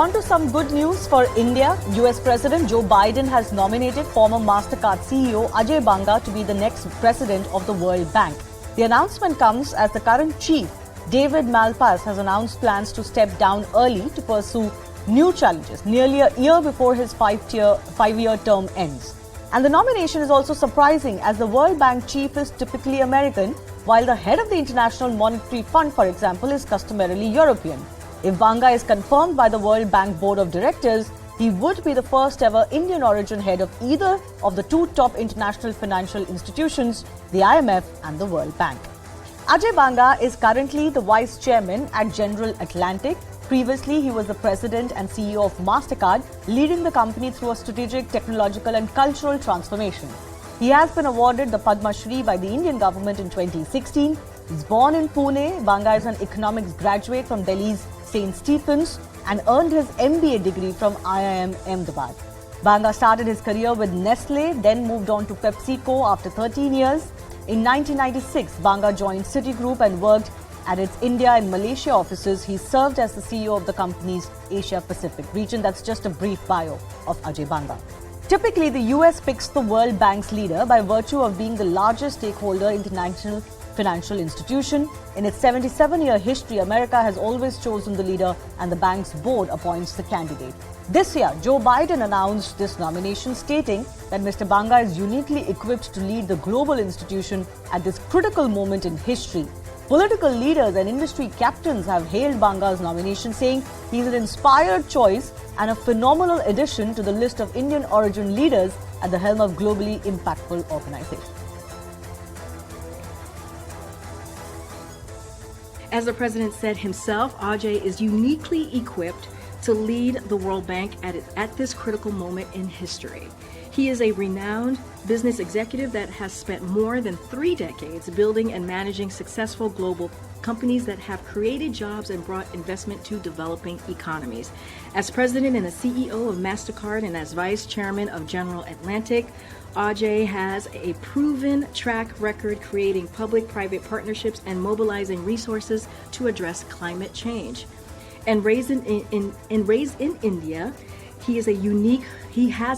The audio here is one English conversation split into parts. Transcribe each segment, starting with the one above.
On to some good news for India. US President Joe Biden has nominated former Mastercard CEO Ajay Banga to be the next president of the World Bank. The announcement comes as the current chief, David Malpass, has announced plans to step down early to pursue new challenges, nearly a year before his five-year term ends. And the nomination is also surprising as the World Bank chief is typically American, while the head of the International Monetary Fund, for example, is customarily European. If Banga is confirmed by the World Bank Board of Directors, he would be the first ever Indian origin head of either of the two top international financial institutions, the IMF and the World Bank. Ajay Banga is currently the vice chairman at General Atlantic. Previously, he was the president and CEO of Mastercard, leading the company through a strategic, technological and cultural transformation. He has been awarded the Padma Shri by the Indian government in 2016. He's born in Pune. Banga is an economics graduate from Delhi's St. Stephen's and earned his MBA degree from IIM Ahmedabad. Banga started his career with Nestle, then moved on to PepsiCo after 13 years. In 1996, Banga joined Citigroup and worked at its India and Malaysia offices. He served as the CEO of the company's Asia Pacific region. That's just a brief bio of Ajay Banga. Typically, the US picks the World Bank's leader by virtue of being the largest stakeholder in the international financial institution. In its 77-year history, America has always chosen the leader and the bank's board appoints the candidate. This year, Joe Biden announced this nomination, stating that Mr. Banga is uniquely equipped to lead the global institution at this critical moment in history. Political leaders and industry captains have hailed Banga's nomination, saying he is an inspired choice and a phenomenal addition to the list of Indian origin leaders at the helm of globally impactful organizations. As the president said himself, Ajay is uniquely equipped to lead the World Bank at this critical moment in history. He is a renowned business executive that has spent more than 3 decades building and managing successful global companies that have created jobs and brought investment to developing economies. As president and the CEO of Mastercard and as vice chairman of General Atlantic, Ajay has a proven track record creating public-private partnerships and mobilizing resources to address climate change. And raised in India, he has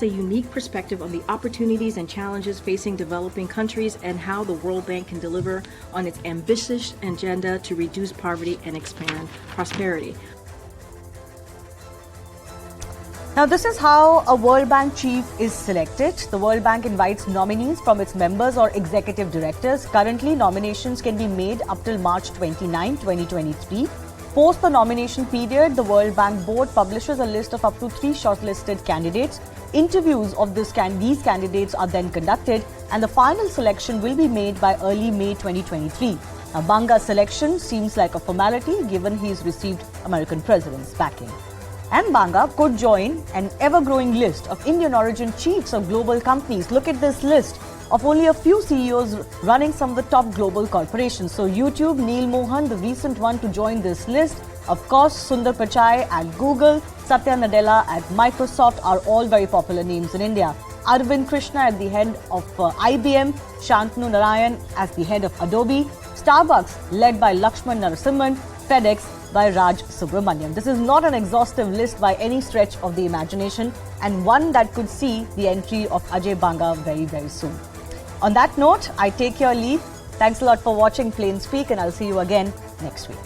a unique perspective on the opportunities and challenges facing developing countries and how the World Bank can deliver on its ambitious agenda to reduce poverty and expand prosperity. Now, this is how a World Bank chief is selected. The World Bank invites nominees from its members or executive directors. Currently, nominations can be made up till March 29, 2023. Post the nomination period, the World Bank board publishes a list of up to 3 shortlisted candidates. Interviews of these candidates are then conducted and the final selection will be made by early May 2023. Now, Banga's selection seems like a formality given he's received American president's backing. And Banga could join an ever-growing list of Indian origin chiefs of global companies. Look at this list of only a few CEOs running some of the top global corporations. So YouTube, Neil Mohan, the recent one to join this list. Of course, Sundar Pichai at Google, Satya Nadella at Microsoft are all very popular names in India. Arvind Krishna at the head of IBM, Shantanu Narayan as the head of Adobe, Starbucks led by Lakshman Narasimhan, FedEx by Raj Subramaniam. This is not an exhaustive list by any stretch of the imagination and one that could see the entry of Ajay Banga very, very soon. On that note, I take your leave. Thanks a lot for watching PlainSpeak and I'll see you again next week.